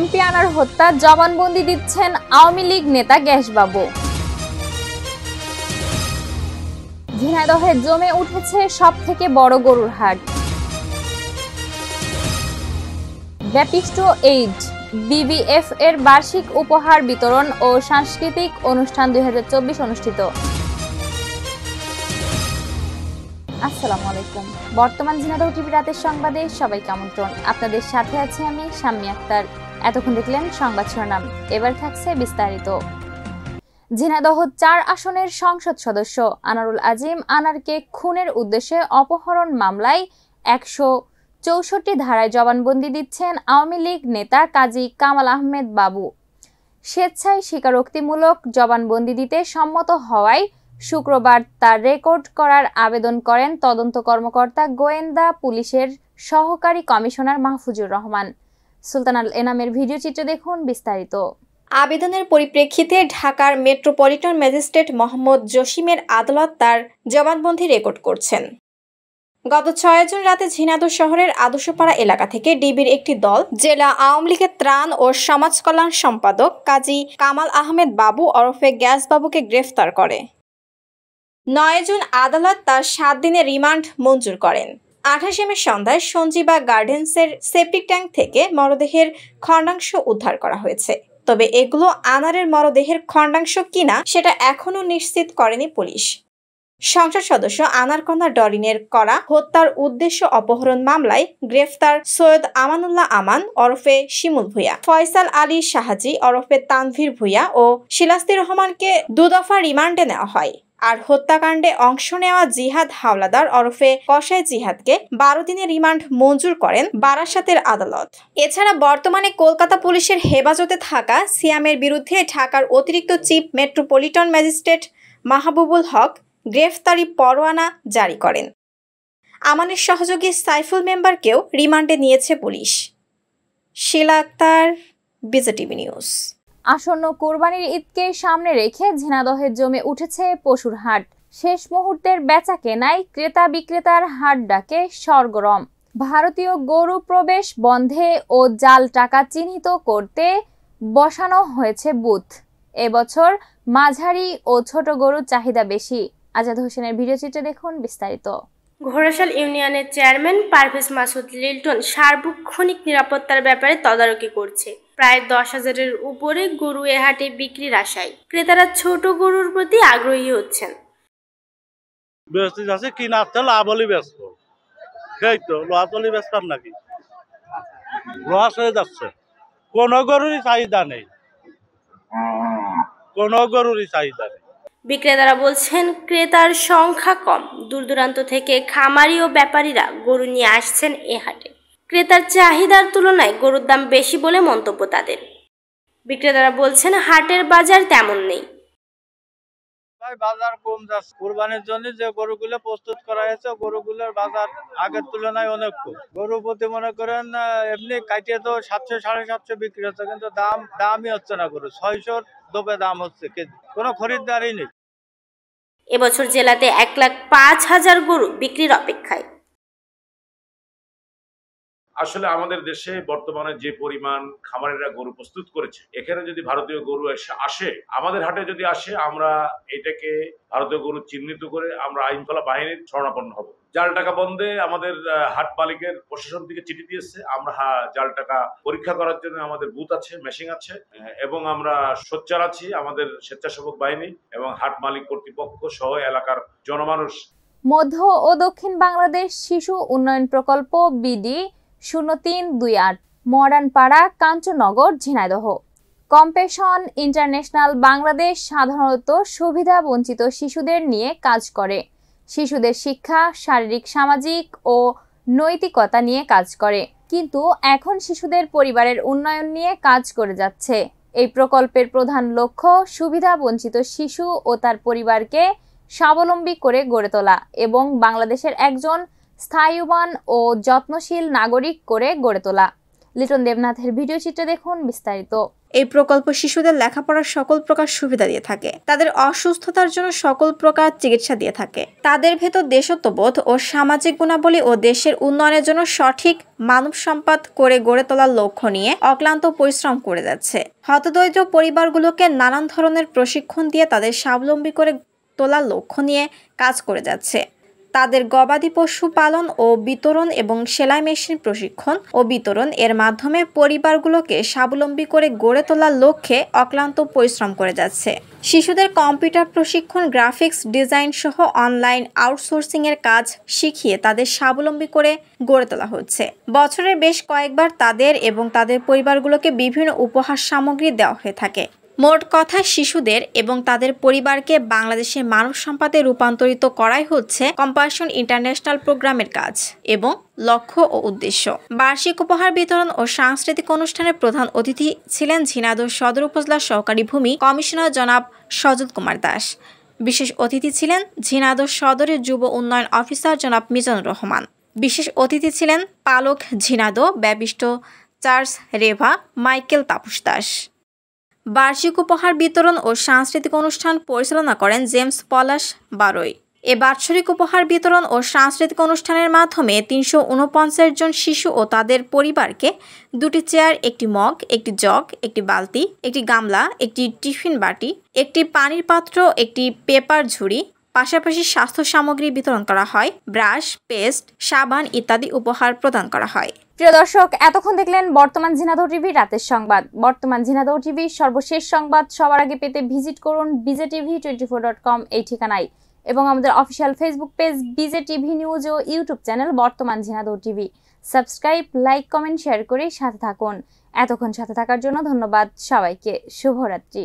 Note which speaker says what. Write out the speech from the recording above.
Speaker 1: MP আনার হত্যা জবানবন্দি দিচ্ছেন আওয়ামী লীগ নেতা গ্যাসবাবু। ঝিনাইদহে জমে উঠেছে সবথেকে বড় গরুর হাট। ব্যাপিস্ট এইড বিবিএফ এর বার্ষিক উপহার বিতরণ ও সাংস্কৃতিক অনুষ্ঠান 2024 অনুষ্ঠিত। আসসালামু আলাইকুম। বর্তমান ঝিনাইদহ টিভি রাতের সংবাদে সবাইকে আমন্ত্রণ। আপনাদের সাথে আছি আমি শাম্মী আক্তার। এতক্ষণ দেখলেন সংবাদ শিরোনাম, এবার থাকছে বিস্তারিত। ঝিনাইদহ 4 আসনের সংসদ সদস্য আনারুল আজিম আনারকে খুনের উদ্দেশ্যে অপহরণ মামলায় 164 ধারায় জবানবন্দি দিচ্ছেন আওয়ামী লীগ নেতা কাজী কামাল আহমেদ বাবু। স্বেচ্ছায় স্বীকারোক্তিমূলক জবানবন্দি দিতে সম্মত হওয়ায় শুক্রবার তার রেকর্ড করার আবেদন করেন তদন্ত কর্মকর্তা গোয়েন্দা পুলিশের সহকারী কমিশনার মাহফুজুর রহমান। সুলতানাল এনামের ভিডিও চিত্রে দেখুন বিস্তারিত।
Speaker 2: আবেদনের পরিপ্রেক্ষিতে ঢাকার মেট্রোপলিটন ম্যাজিস্ট্রেট মোহাম্মদ জসিমের আদালত তার জবানবন্দি রেকর্ড করছেন। গত 6 জুন রাতে ঝিনাইদহ শহরের আদর্শপাড়া এলাকা থেকে ডিবির একটি দল জেলা আওয়ামী লীগের ত্রাণ ও সমাজ কল্যাণ সম্পাদক কাজী কামাল আহমেদ বাবু ওরফে গ্যাসবাবুকে গ্রেফতার করে। 9 জুন আদালত তার 7 দিনের রিমান্ড মঞ্জুর করেন। 28 মে সন্ধ্যায় সঞ্জীবা গার্ডেন্সের সেপটিক ট্যাঙ্ক থেকে মরদেহের খণ্ডাংশ উদ্ধার করা হয়েছে। তবে এগুলো আনারের মরদেহের খণ্ডাংশ কিনা সেটা এখনো নিশ্চিত করেনি পুলিশ। সংসদ সদস্য আনার কন্যা ডরিনের করা হত্যার উদ্দেশ্য অপহরণ মামলায় গ্রেফতার সৈয়দ আমানুল্লাহ আমান ওরফে শিমুল ভূঁইয়া, ফয়সাল আলী শাহাজি ওরফে তানভীর ভূঁইয়া ও শিলাস্তি রহমানকে 2 দফা রিমান্ডে নেওয়া হয়। আর হত্যাকাণ্ডে অংশ নেওয়া জিহাদ হাওলাদার ওরফে কসাই জিহাদকে 12 দিনের রিমান্ড মঞ্জুর করেন বারাসাতের আদালত। এছাড়া বর্তমানে কলকাতা পুলিশের হেফাজতে থাকা সিয়ামের বিরুদ্ধে ঢাকার অতিরিক্ত চিফ মেট্রোপলিটন ম্যাজিস্ট্রেট মাহবুবুল হক গ্রেফতারি পরোয়ানা জারি করেন। আমানের সহযোগী সাইফুল মেম্বারকেও রিমান্ডে নিয়েছে পুলিশ। শিলা আক্তার, বিজেটিভি নিউজ।
Speaker 1: আসন্ন কোরবানির ঈদকে সামনে রেখে ঝিনাইদহে জমে উঠেছে পশুর হাট। শেষ মুহূর্তের বেচা কেনায় ক্রেতা বিক্রেতার হাট ডাকে সরগরম। ভারতীয় গরু প্রবেশ বন্ধে ও জাল টাকা চিহ্নিত করতে বসানো হয়েছে বুথ। এবছর মাঝারি ও ছোট গরুর চাহিদা বেশি। আজাদ হোসেনের ভিডিও চিত্রে দেখুন বিস্তারিত।
Speaker 3: ঘোড়াশাল ইউনিয়নের চেয়ারম্যান পারভেজ মাসুদ লিল্টন সার্বক্ষণিক নিরাপত্তার ব্যাপারে তদারকি করছে। প্রায় 10,000-এর উপরে গরু এ হাটে বিক্রির আশায় ক্রেতারা ছোট গরুর প্রতি আগ্রহী হচ্ছেন।
Speaker 4: কোনো গরুরই চাহিদা নেই।
Speaker 3: বিক্রেতারা বলছেন ক্রেতার সংখ্যা কম। দূর দূরান্ত থেকে খামারি ও ব্যাপারীরা গরু নিয়ে আসছেন এ হাটে। ক্রেতার চাহিদার তুলনায় গরুর দাম বেশি বলে মন্তব্য তাদের। বিক্রেতারা বলছেন হাটের বাজার তেমন নেই।
Speaker 4: বাজার কম যাচ্ছে। কুরবানির জন্য যে গরুগুলো প্রস্তুত করা হয়েছে গরুগুলোর বাজার আগের তুলনায় অনেক কম। গরু প্রতি মনে করেন এমনি কাটিয়ে তো 700 750 বিক্রি হচ্ছে, কিন্তু দামই হচ্ছে না। গরু 600 দপে দাম হচ্ছে কেজি, কোনো খরিদ্দারই নেই।
Speaker 3: এবছর জেলাতে 1,05,000 গরু বিক্রির অপেক্ষায়।
Speaker 5: আসলে আমাদের দেশে বর্তমানে যে পরিমাণ খামারিরা গরু প্রস্তুত করেছে, এখানে যদি ভারতীয় গরু আসে, আমাদের হাটে যদি আসে, আমরা এটাকে ভারতীয় গরু চিহ্নিত করে আমরা আইনশৃঙ্খলা বাহিনীর শরণাপন্ন হব। জাল টাকা বন্ধে আমাদের হাট মালিকের প্রশাসন থেকে চিঠি দিয়েছে। আমরা জাল টাকা পরীক্ষা করার জন্য আমাদের বুথ আছে, মেশিন আছে, এবং আমরা সোচ্চার আছি। আমাদের স্বেচ্ছাসেবক বাহিনী এবং হাট মালিক কর্তৃপক্ষ সহ এলাকার জনমানুষ।
Speaker 1: মধ্য ও দক্ষিণ বাংলাদেশ শিশু উন্নয়ন প্রকল্প বিডি 0328 মডার্ন পাড়া, কাঞ্চননগর, ঝিনাইদহ। কম্পেশন ইন্টারন্যাশনাল বাংলাদেশ সাধারণত সুবিধা বঞ্চিত শিশুদের নিয়ে কাজ করে। শিশুদের শিক্ষা, শারীরিক, সামাজিক ও নৈতিকতা নিয়ে কাজ করে, কিন্তু এখন শিশুদের পরিবারের উন্নয়ন নিয়ে কাজ করে যাচ্ছে। এই প্রকল্পের প্রধান লক্ষ্য সুবিধা বঞ্চিত শিশু ও তার পরিবারকে স্বাবলম্বী করে গড়ে তোলা এবং বাংলাদেশের একজন স্থায়ীবান ও যত্নশীল নাগরিক করে গড়ে তোলা। লিটন দেবনাথের ভিডিও চিত্রে দেখুন বিস্তারিত।
Speaker 2: এই প্রকল্প শিশুদের লেখাপড়ার সকল প্রকার সুবিধা দিয়ে থাকে, তাদের অসুস্থতার জন্য সকল প্রকার চিকিৎসা দিয়ে থাকে, তাদের ভেতর দেশত্ববোধ ও সামাজিক গুণাবলী ও দেশের উন্নয়নের জন্য সঠিক মানব সম্পদ করে গড়ে তোলার লক্ষ্য নিয়ে অক্লান্ত পরিশ্রম করে যাচ্ছে। হতদরিদ্র পরিবারগুলোকে নানান ধরনের প্রশিক্ষণ দিয়ে তাদের স্বাবলম্বী করে তোলার লক্ষ্য নিয়ে কাজ করে যাচ্ছে। তাদের গবাদি পশু পালন ও বিতরণ এবং সেলাই মেশিন প্রশিক্ষণ ও বিতরণ এর মাধ্যমে পরিবারগুলোকে স্বাবলম্বী করে গড়ে তোলার লক্ষ্যে অক্লান্ত পরিশ্রম করে যাচ্ছে। শিশুদের কম্পিউটার প্রশিক্ষণ, গ্রাফিক্স ডিজাইন সহ অনলাইন আউটসোর্সিং এর কাজ শিখিয়ে তাদের স্বাবলম্বী করে গড়ে তোলা হচ্ছে। বছরের বেশ কয়েকবার তাদের এবং তাদের পরিবারগুলোকে বিভিন্ন উপহার সামগ্রী দেওয়া হয়ে থাকে। মোট কথা, শিশুদের এবং তাদের পরিবারকে বাংলাদেশের মানব সম্পদে রূপান্তরিত করাই হচ্ছে কম্পাশন ইন্টারন্যাশনাল প্রোগ্রামের কাজ এবং লক্ষ্য ও উদ্দেশ্য। বার্ষিক উপহার বিতরণ ও সাংস্কৃতিক অনুষ্ঠানের প্রধান অতিথি ছিলেন ঝিনাইদহ সদর উপজেলা সহকারী ভূমি কমিশনার জনাব সজল কুমার দাস। বিশেষ অতিথি ছিলেন ঝিনাইদহ সদরের যুব উন্নয়ন অফিসার জনাব মিজানুর রহমান। বিশেষ অতিথি ছিলেন পালক ঝিনাইদহ ব্যবিষ্ট চার্লস রেভা মাইকেল তাপস দাস। বার্ষিক উপহার বিতরণ ও সাংস্কৃতিক অনুষ্ঠান পরিচালনা করেন জেমস পলাশ বারোই। এ বাৎসরিক উপহার বিতরণ ও সাংস্কৃতিক অনুষ্ঠানের মাধ্যমে ৩৪৯ জন শিশু ও তাদের পরিবারকে 2টি চেয়ার, একটি মগ, একটি জগ, একটি বালতি, একটি গামলা, একটি টিফিন বাটি, একটি পানির পাত্র, একটি পেপার ঝুড়ি, পাশাপাশি স্বাস্থ্য সামগ্রী বিতরণ করা হয়, ব্রাশ, পেস্ট, সাবান ইত্যাদি উপহার প্রদান করা হয়।
Speaker 1: প্রিয় দর্শক, এতক্ষণ দেখলেন বর্তমান ঝিনাইদহ টিভি রাতের সংবাদ। বর্তমান ঝিনাইদহ টিভির সর্বশেষ সংবাদ সবার আগে পেতে ভিজিট করুন bjtv24.com এই ঠিকানায় এবং আমাদের official Facebook page BJTV news ও YouTube channel Bartoman Jhenaidah TV. Subscribe, like, comment, share করে সাথে থাকুন। এতক্ষণ সাথে থাকার জন্য ধন্যবাদ সবাইকে। শুভরাত্রি।